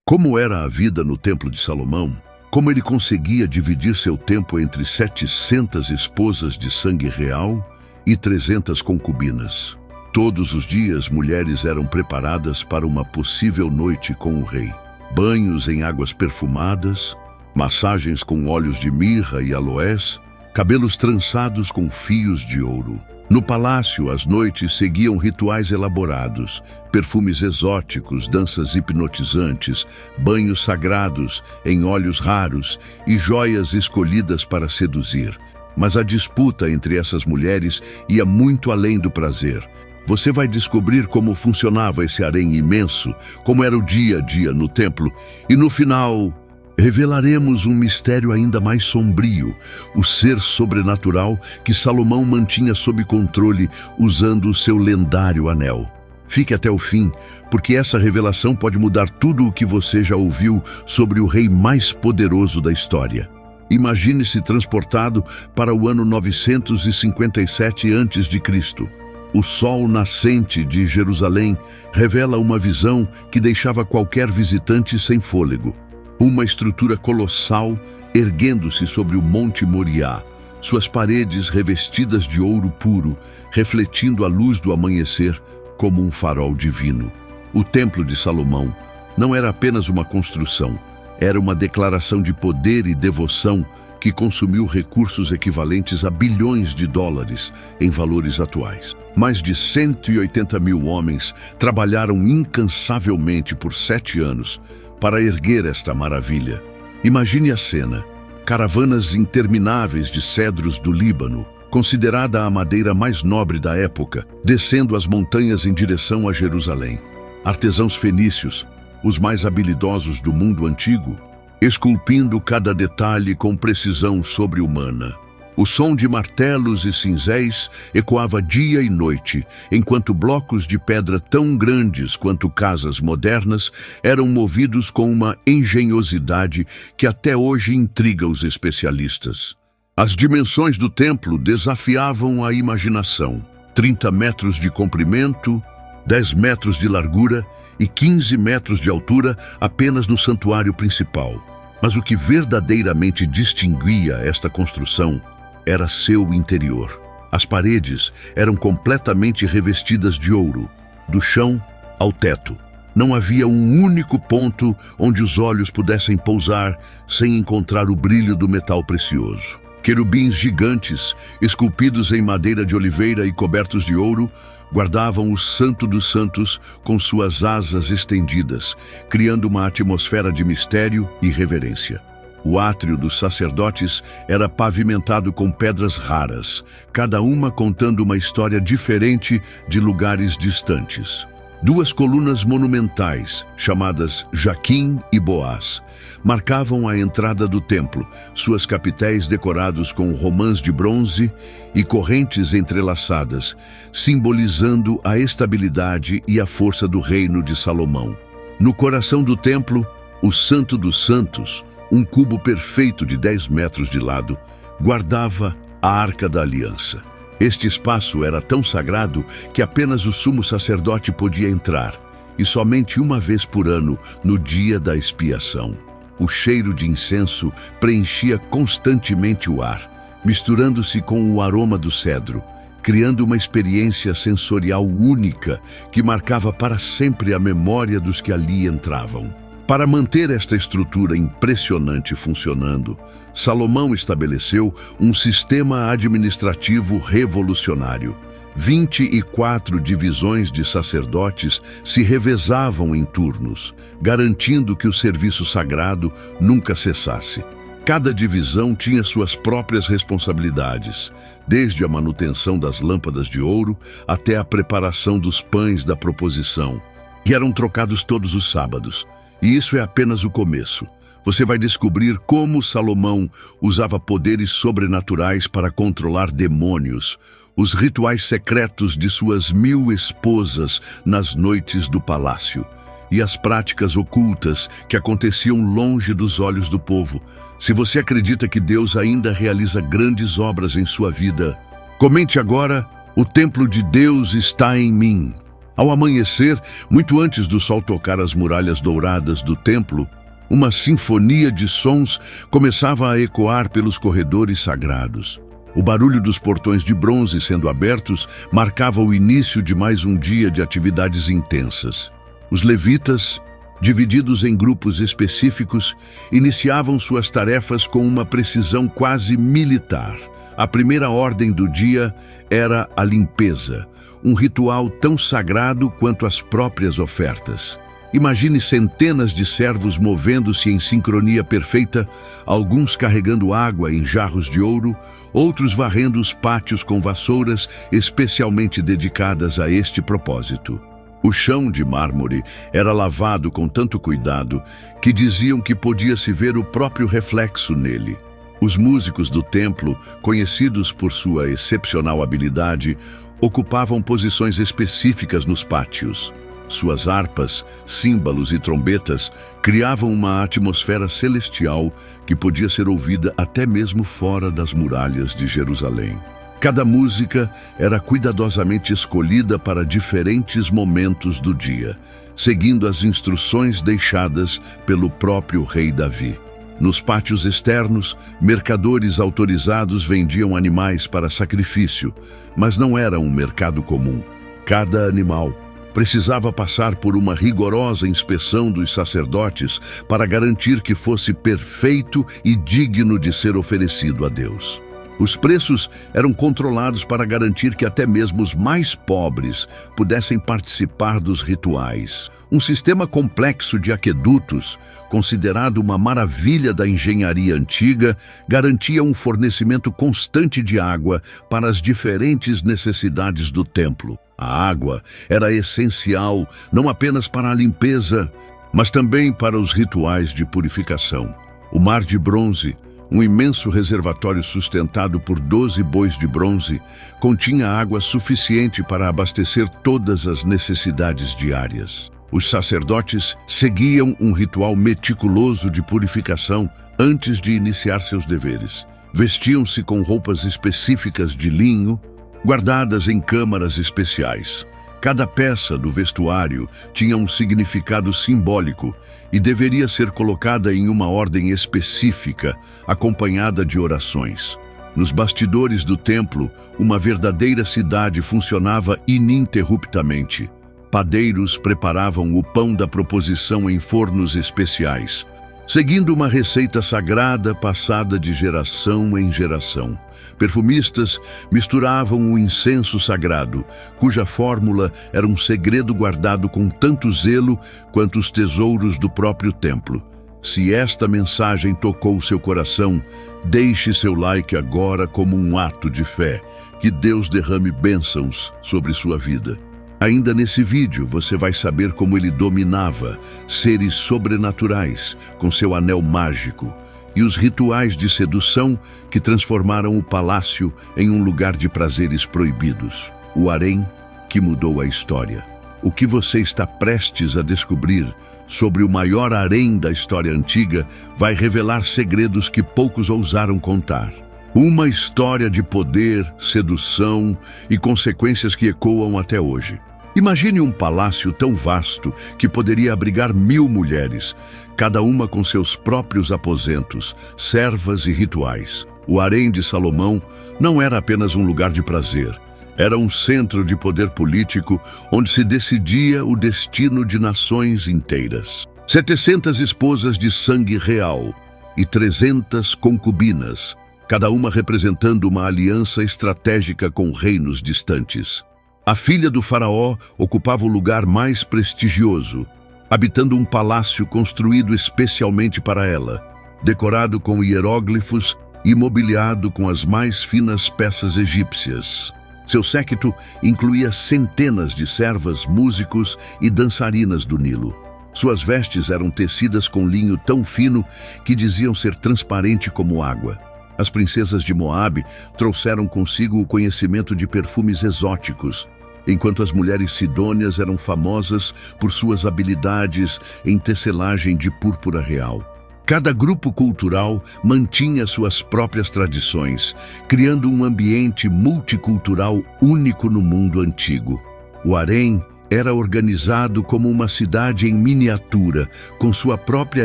Como era a vida no Templo de Salomão? Como ele conseguia dividir seu tempo entre 700 esposas de sangue real e 300 concubinas? Todos os dias, mulheres eram preparadas para uma possível noite com o rei. Banhos em águas perfumadas, massagens com óleos de mirra e aloés, cabelos trançados com fios de ouro. No palácio, as noites seguiam rituais elaborados, perfumes exóticos, danças hipnotizantes, banhos sagrados em óleos raros e joias escolhidas para seduzir. Mas a disputa entre essas mulheres ia muito além do prazer. Você vai descobrir como funcionava esse harém imenso, como era o dia a dia no templo, e no final revelaremos um mistério ainda mais sombrio, o ser sobrenatural que Salomão mantinha sob controle usando o seu lendário anel. Fique até o fim, porque essa revelação pode mudar tudo o que você já ouviu sobre o rei mais poderoso da história. Imagine-se transportado para o ano 957 a.C. O sol nascente de Jerusalém revela uma visão que deixava qualquer visitante sem fôlego. Uma estrutura colossal erguendo-se sobre o Monte Moriá, suas paredes revestidas de ouro puro, refletindo a luz do amanhecer como um farol divino. O Templo de Salomão não era apenas uma construção, era uma declaração de poder e devoção que consumiu recursos equivalentes a bilhões de dólares em valores atuais. Mais de 180 mil homens trabalharam incansavelmente por 7 anos para erguer esta maravilha. Imagine a cena: caravanas intermináveis de cedros do Líbano, considerada a madeira mais nobre da época, descendo as montanhas em direção a Jerusalém. Artesãos fenícios, os mais habilidosos do mundo antigo, esculpindo cada detalhe com precisão sobre-humana. O som de martelos e cinzéis ecoava dia e noite, enquanto blocos de pedra tão grandes quanto casas modernas eram movidos com uma engenhosidade que até hoje intriga os especialistas. As dimensões do templo desafiavam a imaginação: 30 metros de comprimento, 10 metros de largura e 15 metros de altura apenas no santuário principal. Mas o que verdadeiramente distinguia esta construção era seu interior. As paredes eram completamente revestidas de ouro, do chão ao teto. Não havia um único ponto onde os olhos pudessem pousar sem encontrar o brilho do metal precioso. Querubins gigantes, esculpidos em madeira de oliveira e cobertos de ouro, guardavam o Santo dos Santos com suas asas estendidas, criando uma atmosfera de mistério e reverência. O átrio dos sacerdotes era pavimentado com pedras raras, cada uma contando uma história diferente de lugares distantes. 2 colunas monumentais, chamadas Jaquim e Boaz, marcavam a entrada do templo, suas capitéis decorados com romãs de bronze e correntes entrelaçadas, simbolizando a estabilidade e a força do reino de Salomão. No coração do templo, o Santo dos Santos, um cubo perfeito de 10 metros de lado, guardava a Arca da Aliança. Este espaço era tão sagrado que apenas o sumo sacerdote podia entrar, e somente uma vez por ano, no dia da expiação. O cheiro de incenso preenchia constantemente o ar, misturando-se com o aroma do cedro, criando uma experiência sensorial única que marcava para sempre a memória dos que ali entravam. Para manter esta estrutura impressionante funcionando, Salomão estabeleceu um sistema administrativo revolucionário. 24 divisões de sacerdotes se revezavam em turnos, garantindo que o serviço sagrado nunca cessasse. Cada divisão tinha suas próprias responsabilidades, desde a manutenção das lâmpadas de ouro até a preparação dos pães da proposição, que eram trocados todos os sábados. E isso é apenas o começo. Você vai descobrir como Salomão usava poderes sobrenaturais para controlar demônios, os rituais secretos de suas 1000 esposas nas noites do palácio, e as práticas ocultas que aconteciam longe dos olhos do povo. Se você acredita que Deus ainda realiza grandes obras em sua vida, comente agora: o templo de Deus está em mim. Ao amanhecer, muito antes do sol tocar as muralhas douradas do templo, uma sinfonia de sons começava a ecoar pelos corredores sagrados. O barulho dos portões de bronze sendo abertos marcava o início de mais um dia de atividades intensas. Os levitas, divididos em grupos específicos, iniciavam suas tarefas com uma precisão quase militar. A primeira ordem do dia era a limpeza, um ritual tão sagrado quanto as próprias ofertas. Imagine centenas de servos movendo-se em sincronia perfeita, alguns carregando água em jarros de ouro, outros varrendo os pátios com vassouras especialmente dedicadas a este propósito. O chão de mármore era lavado com tanto cuidado que diziam que podia-se ver o próprio reflexo nele. Os músicos do templo, conhecidos por sua excepcional habilidade, ocupavam posições específicas nos pátios. Suas harpas, símbolos e trombetas criavam uma atmosfera celestial que podia ser ouvida até mesmo fora das muralhas de Jerusalém. Cada música era cuidadosamente escolhida para diferentes momentos do dia, seguindo as instruções deixadas pelo próprio rei Davi. Nos pátios externos, mercadores autorizados vendiam animais para sacrifício, mas não era um mercado comum. Cada animal precisava passar por uma rigorosa inspeção dos sacerdotes para garantir que fosse perfeito e digno de ser oferecido a Deus. Os preços eram controlados para garantir que até mesmo os mais pobres pudessem participar dos rituais. Um sistema complexo de aquedutos, considerado uma maravilha da engenharia antiga, garantia um fornecimento constante de água para as diferentes necessidades do templo. A água era essencial não apenas para a limpeza, mas também para os rituais de purificação. O Mar de Bronze, um imenso reservatório sustentado por 12 bois de bronze, continha água suficiente para abastecer todas as necessidades diárias. Os sacerdotes seguiam um ritual meticuloso de purificação antes de iniciar seus deveres. Vestiam-se com roupas específicas de linho, guardadas em câmaras especiais. Cada peça do vestuário tinha um significado simbólico e deveria ser colocada em uma ordem específica, acompanhada de orações. Nos bastidores do templo, uma verdadeira cidade funcionava ininterruptamente. Padeiros preparavam o pão da proposição em fornos especiais, seguindo uma receita sagrada passada de geração em geração. Perfumistas misturavam o incenso sagrado, cuja fórmula era um segredo guardado com tanto zelo quanto os tesouros do próprio templo. Se esta mensagem tocou seu coração, deixe seu like agora como um ato de fé. Que Deus derrame bênçãos sobre sua vida. Ainda nesse vídeo você vai saber como ele dominava seres sobrenaturais com seu anel mágico e os rituais de sedução que transformaram o palácio em um lugar de prazeres proibidos. O harém que mudou a história. O que você está prestes a descobrir sobre o maior harém da história antiga vai revelar segredos que poucos ousaram contar. Uma história de poder, sedução e consequências que ecoam até hoje. Imagine um palácio tão vasto que poderia abrigar 1000 mulheres, cada uma com seus próprios aposentos, servas e rituais. O harém de Salomão não era apenas um lugar de prazer, era um centro de poder político onde se decidia o destino de nações inteiras. 700 esposas de sangue real e 300 concubinas, cada uma representando uma aliança estratégica com reinos distantes. A filha do faraó ocupava o lugar mais prestigioso, habitando um palácio construído especialmente para ela, decorado com hieróglifos e mobiliado com as mais finas peças egípcias. Seu séquito incluía centenas de servas, músicos e dançarinas do Nilo. Suas vestes eram tecidas com linho tão fino que diziam ser transparente como água. As princesas de Moabe trouxeram consigo o conhecimento de perfumes exóticos, enquanto as mulheres sidônias eram famosas por suas habilidades em tecelagem de púrpura real. Cada grupo cultural mantinha suas próprias tradições, criando um ambiente multicultural único no mundo antigo. O harém era organizado como uma cidade em miniatura, com sua própria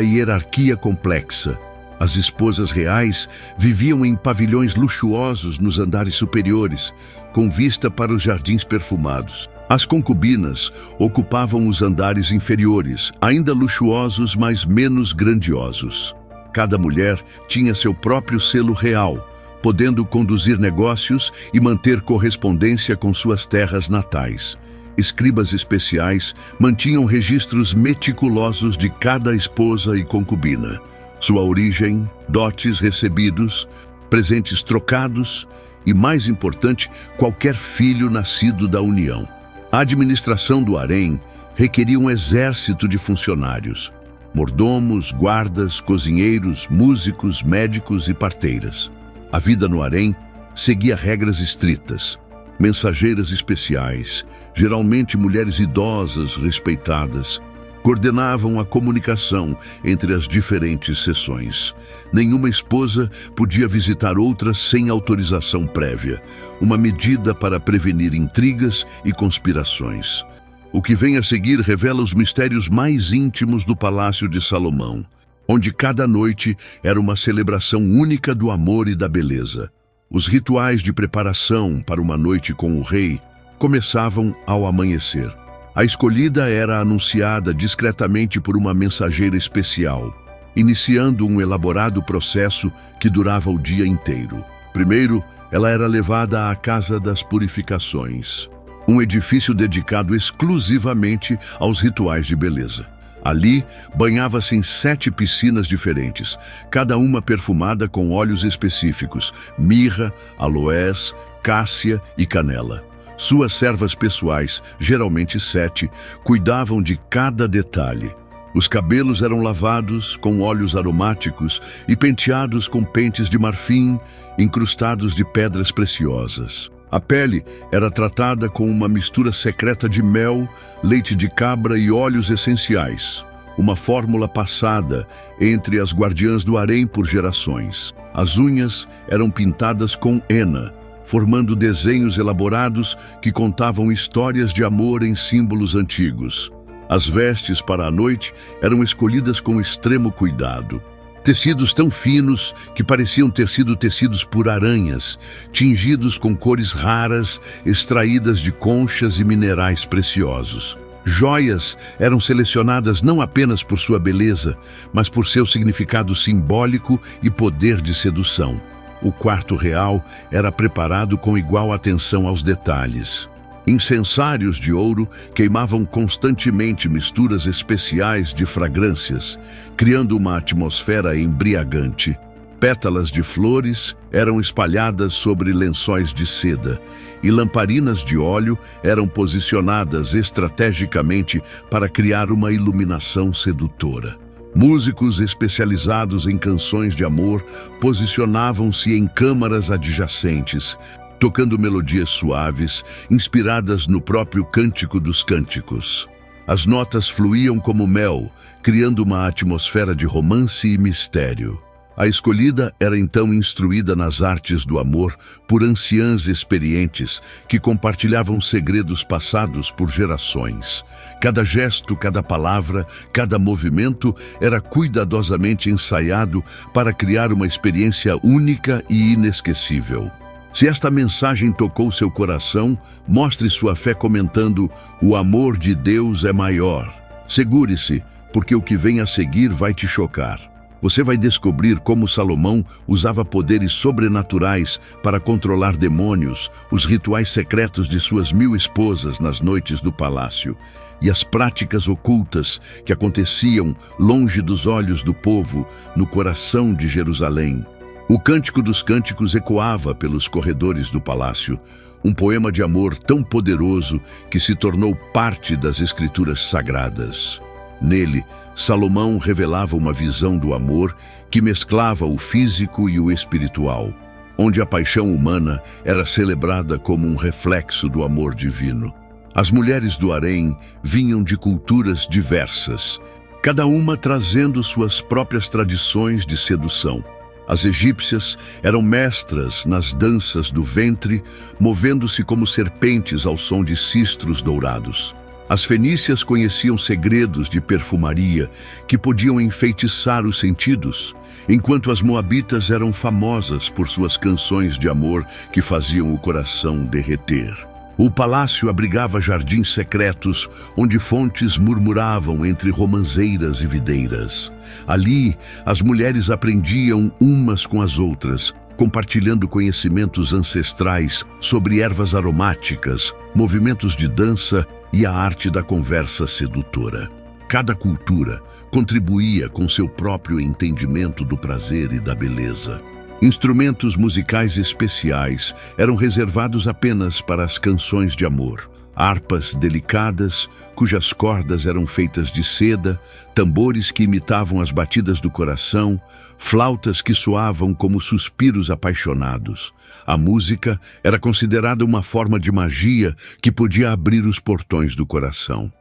hierarquia complexa. As esposas reais viviam em pavilhões luxuosos nos andares superiores, com vista para os jardins perfumados. As concubinas ocupavam os andares inferiores, ainda luxuosos, mas menos grandiosos. Cada mulher tinha seu próprio selo real, podendo conduzir negócios e manter correspondência com suas terras natais. Escribas especiais mantinham registros meticulosos de cada esposa e concubina, sua origem, dotes recebidos, presentes trocados e, mais importante, qualquer filho nascido da união. A administração do harém requeria um exército de funcionários, mordomos, guardas, cozinheiros, músicos, médicos e parteiras. A vida no harém seguia regras estritas. Mensageiras especiais, geralmente mulheres idosas respeitadas, coordenavam a comunicação entre as diferentes seções. Nenhuma esposa podia visitar outra sem autorização prévia, uma medida para prevenir intrigas e conspirações. O que vem a seguir revela os mistérios mais íntimos do Palácio de Salomão, onde cada noite era uma celebração única do amor e da beleza. Os rituais de preparação para uma noite com o rei começavam ao amanhecer. A escolhida era anunciada discretamente por uma mensageira especial, iniciando um elaborado processo que durava o dia inteiro. Primeiro, ela era levada à Casa das Purificações, um edifício dedicado exclusivamente aos rituais de beleza. Ali, banhava-se em 7 piscinas diferentes, cada uma perfumada com óleos específicos: mirra, aloés, cássia e canela. Suas servas pessoais, geralmente 7, cuidavam de cada detalhe. Os cabelos eram lavados com óleos aromáticos e penteados com pentes de marfim, incrustados de pedras preciosas. A pele era tratada com uma mistura secreta de mel, leite de cabra e óleos essenciais, uma fórmula passada entre as guardiãs do harém por gerações. As unhas eram pintadas com henna, formando desenhos elaborados que contavam histórias de amor em símbolos antigos. As vestes para a noite eram escolhidas com extremo cuidado. Tecidos tão finos que pareciam ter sido tecidos por aranhas, tingidos com cores raras, extraídas de conchas e minerais preciosos. Joias eram selecionadas não apenas por sua beleza, mas por seu significado simbólico e poder de sedução. O quarto real era preparado com igual atenção aos detalhes. Incensários de ouro queimavam constantemente misturas especiais de fragrâncias, criando uma atmosfera embriagante. Pétalas de flores eram espalhadas sobre lençóis de seda, e lamparinas de óleo eram posicionadas estrategicamente para criar uma iluminação sedutora. Músicos especializados em canções de amor posicionavam-se em câmaras adjacentes, tocando melodias suaves, inspiradas no próprio Cântico dos Cânticos. As notas fluíam como mel, criando uma atmosfera de romance e mistério. A escolhida era então instruída nas artes do amor por anciãs experientes que compartilhavam segredos passados por gerações. Cada gesto, cada palavra, cada movimento era cuidadosamente ensaiado para criar uma experiência única e inesquecível. Se esta mensagem tocou seu coração, mostre sua fé comentando: "O amor de Deus é maior". Segure-se, porque o que vem a seguir vai te chocar. Você vai descobrir como Salomão usava poderes sobrenaturais para controlar demônios, os rituais secretos de suas 1000 esposas nas noites do palácio, e as práticas ocultas que aconteciam longe dos olhos do povo, no coração de Jerusalém. O Cântico dos Cânticos ecoava pelos corredores do palácio, um poema de amor tão poderoso que se tornou parte das Escrituras Sagradas. Nele, Salomão revelava uma visão do amor que mesclava o físico e o espiritual, onde a paixão humana era celebrada como um reflexo do amor divino. As mulheres do harém vinham de culturas diversas, cada uma trazendo suas próprias tradições de sedução. As egípcias eram mestras nas danças do ventre, movendo-se como serpentes ao som de sistros dourados. As fenícias conheciam segredos de perfumaria que podiam enfeitiçar os sentidos, enquanto as moabitas eram famosas por suas canções de amor que faziam o coração derreter. O palácio abrigava jardins secretos, onde fontes murmuravam entre romãzeiras e videiras. Ali, as mulheres aprendiam umas com as outras, compartilhando conhecimentos ancestrais sobre ervas aromáticas, movimentos de dança e a arte da conversa sedutora. Cada cultura contribuía com seu próprio entendimento do prazer e da beleza. Instrumentos musicais especiais eram reservados apenas para as canções de amor. Harpas delicadas, cujas cordas eram feitas de seda, tambores que imitavam as batidas do coração, flautas que soavam como suspiros apaixonados. A música era considerada uma forma de magia que podia abrir os portões do coração.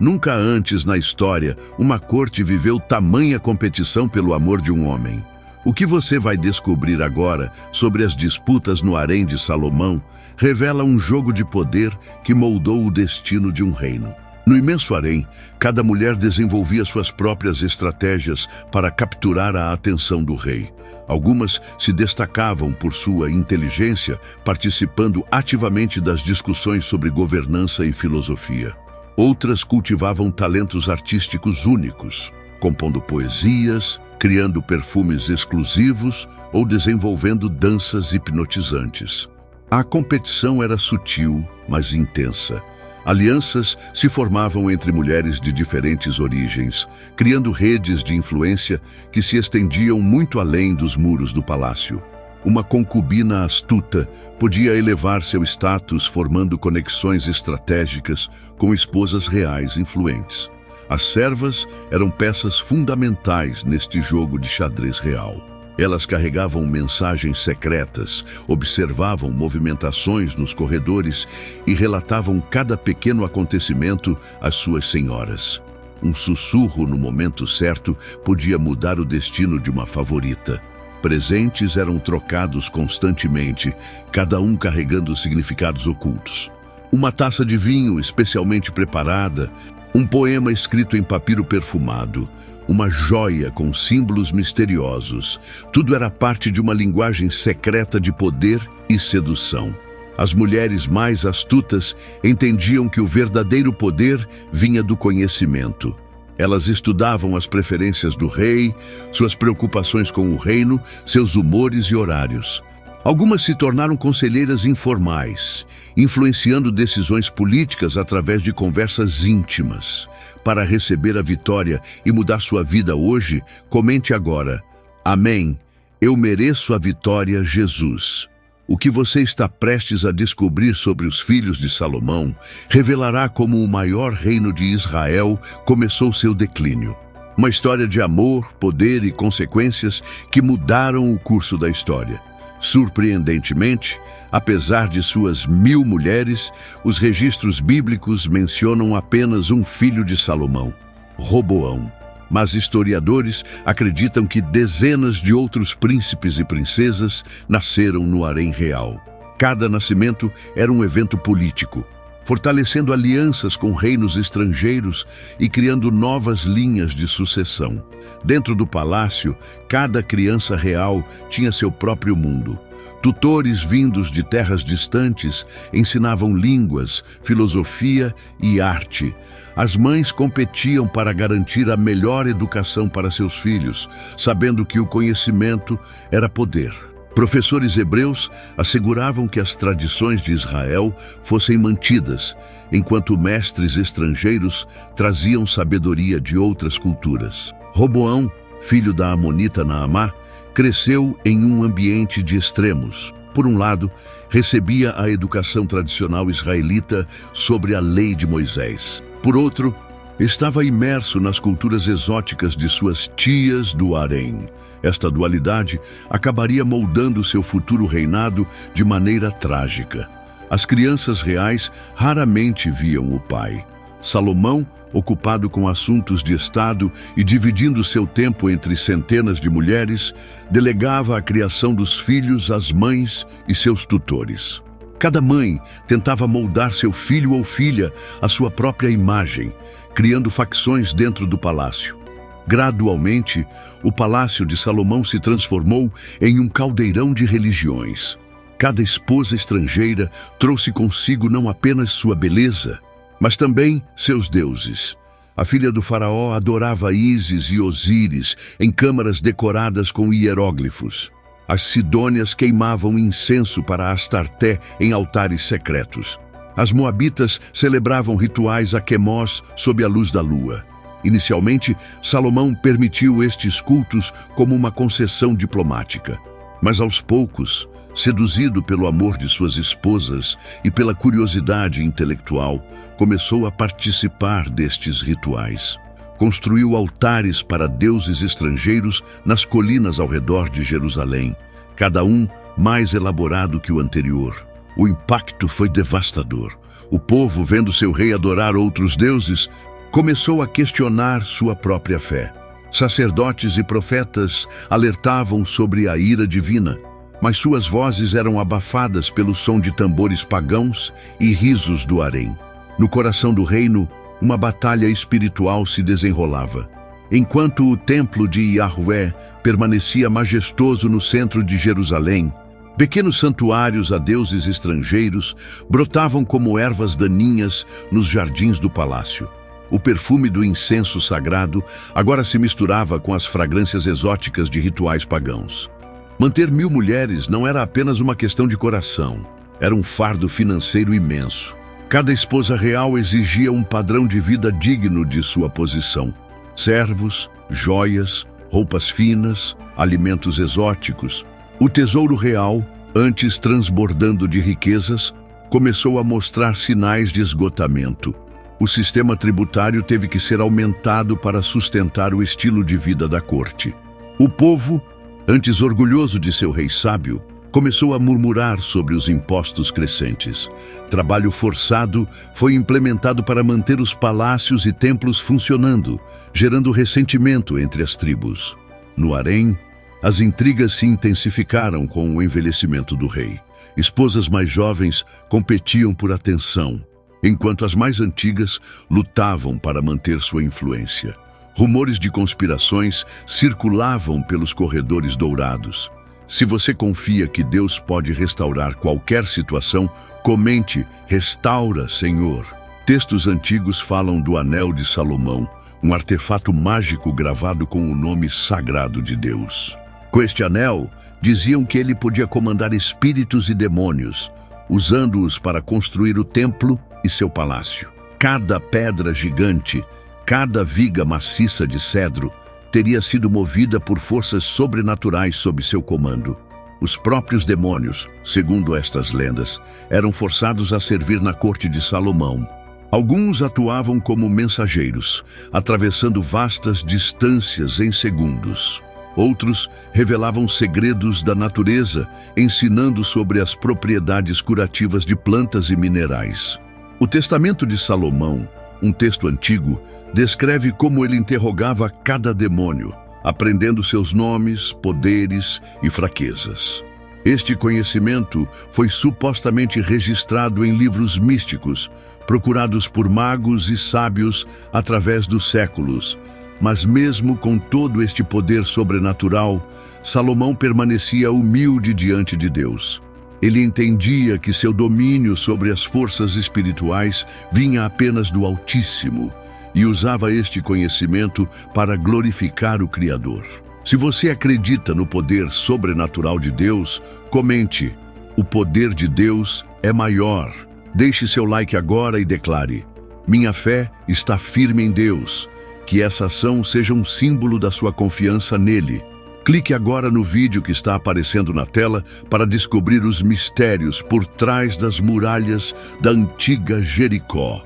Nunca antes na história uma corte viveu tamanha competição pelo amor de um homem. O que você vai descobrir agora sobre as disputas no harém de Salomão revela um jogo de poder que moldou o destino de um reino. No imenso harém, cada mulher desenvolvia suas próprias estratégias para capturar a atenção do rei. Algumas se destacavam por sua inteligência, participando ativamente das discussões sobre governança e filosofia. Outras cultivavam talentos artísticos únicos, compondo poesias, criando perfumes exclusivos ou desenvolvendo danças hipnotizantes. A competição era sutil, mas intensa. Alianças se formavam entre mulheres de diferentes origens, criando redes de influência que se estendiam muito além dos muros do palácio. Uma concubina astuta podia elevar seu status formando conexões estratégicas com esposas reais influentes. As servas eram peças fundamentais neste jogo de xadrez real. Elas carregavam mensagens secretas, observavam movimentações nos corredores e relatavam cada pequeno acontecimento às suas senhoras. Um sussurro no momento certo podia mudar o destino de uma favorita. Presentes eram trocados constantemente, cada um carregando significados ocultos. Uma taça de vinho especialmente preparada, um poema escrito em papiro perfumado, uma joia com símbolos misteriosos. Tudo era parte de uma linguagem secreta de poder e sedução. As mulheres mais astutas entendiam que o verdadeiro poder vinha do conhecimento. Elas estudavam as preferências do rei, suas preocupações com o reino, seus humores e horários. Algumas se tornaram conselheiras informais, influenciando decisões políticas através de conversas íntimas. Para receber a vitória e mudar sua vida hoje, comente agora: Amém, eu mereço a vitória, Jesus. O que você está prestes a descobrir sobre os filhos de Salomão revelará como o maior reino de Israel começou seu declínio. Uma história de amor, poder e consequências que mudaram o curso da história. Surpreendentemente, apesar de suas 1000 mulheres, os registros bíblicos mencionam apenas um filho de Salomão, Roboão. Mas historiadores acreditam que dezenas de outros príncipes e princesas nasceram no harém real. Cada nascimento era um evento político, fortalecendo alianças com reinos estrangeiros e criando novas linhas de sucessão. Dentro do palácio, cada criança real tinha seu próprio mundo. Tutores vindos de terras distantes ensinavam línguas, filosofia e arte. As mães competiam para garantir a melhor educação para seus filhos, sabendo que o conhecimento era poder. Professores hebreus asseguravam que as tradições de Israel fossem mantidas, enquanto mestres estrangeiros traziam sabedoria de outras culturas. Roboão, filho da amonita Naamá, cresceu em um ambiente de extremos. Por um lado, recebia a educação tradicional israelita sobre a lei de Moisés. Por outro, estava imerso nas culturas exóticas de suas tias do harém. Esta dualidade acabaria moldando seu futuro reinado de maneira trágica. As crianças reais raramente viam o pai. Salomão, ocupado com assuntos de Estado e dividindo seu tempo entre centenas de mulheres, delegava a criação dos filhos às mães e seus tutores. Cada mãe tentava moldar seu filho ou filha à sua própria imagem, criando facções dentro do palácio. Gradualmente, o palácio de Salomão se transformou em um caldeirão de religiões. Cada esposa estrangeira trouxe consigo não apenas sua beleza, mas também seus deuses. A filha do faraó adorava Ísis e Osíris em câmaras decoradas com hieróglifos. As sidônias queimavam incenso para Astarté em altares secretos. As moabitas celebravam rituais a Quemós sob a luz da lua. Inicialmente, Salomão permitiu estes cultos como uma concessão diplomática. Mas aos poucos, seduzido pelo amor de suas esposas e pela curiosidade intelectual, começou a participar destes rituais. Construiu altares para deuses estrangeiros nas colinas ao redor de Jerusalém, cada um mais elaborado que o anterior. O impacto foi devastador. O povo, vendo seu rei adorar outros deuses, começou a questionar sua própria fé. Sacerdotes e profetas alertavam sobre a ira divina, mas suas vozes eram abafadas pelo som de tambores pagãos e risos do harém. No coração do reino, uma batalha espiritual se desenrolava. Enquanto o templo de Yahvé permanecia majestoso no centro de Jerusalém, pequenos santuários a deuses estrangeiros brotavam como ervas daninhas nos jardins do palácio. O perfume do incenso sagrado agora se misturava com as fragrâncias exóticas de rituais pagãos. Manter 1000 mulheres não era apenas uma questão de coração, era um fardo financeiro imenso. Cada esposa real exigia um padrão de vida digno de sua posição. Servos, joias, roupas finas, alimentos exóticos. O tesouro real, antes transbordando de riquezas, começou a mostrar sinais de esgotamento. O sistema tributário teve que ser aumentado para sustentar o estilo de vida da corte. O povo, antes orgulhoso de seu rei sábio, começou a murmurar sobre os impostos crescentes. Trabalho forçado foi implementado para manter os palácios e templos funcionando, gerando ressentimento entre as tribos. No harém, as intrigas se intensificaram com o envelhecimento do rei. Esposas mais jovens competiam por atenção, enquanto as mais antigas lutavam para manter sua influência. Rumores de conspirações circulavam pelos corredores dourados. Se você confia que Deus pode restaurar qualquer situação, comente: "Restaura, Senhor". Textos antigos falam do Anel de Salomão, um artefato mágico gravado com o nome sagrado de Deus. Com este anel, diziam que ele podia comandar espíritos e demônios, usando-os para construir o templo e seu palácio. Cada pedra gigante, cada viga maciça de cedro, teria sido movida por forças sobrenaturais sob seu comando. Os próprios demônios, segundo estas lendas, eram forçados a servir na corte de Salomão. Alguns atuavam como mensageiros, atravessando vastas distâncias em segundos. Outros revelavam segredos da natureza, ensinando sobre as propriedades curativas de plantas e minerais. O Testamento de Salomão, um texto antigo, descreve como ele interrogava cada demônio, aprendendo seus nomes, poderes e fraquezas. Este conhecimento foi supostamente registrado em livros místicos, procurados por magos e sábios através dos séculos. Mas mesmo com todo este poder sobrenatural, Salomão permanecia humilde diante de Deus. Ele entendia que seu domínio sobre as forças espirituais vinha apenas do Altíssimo e usava este conhecimento para glorificar o Criador. Se você acredita no poder sobrenatural de Deus, comente: "O poder de Deus é maior". Deixe seu like agora e declare: "Minha fé está firme em Deus". Que essa ação seja um símbolo da sua confiança nele. Clique agora no vídeo que está aparecendo na tela para descobrir os mistérios por trás das muralhas da antiga Jericó.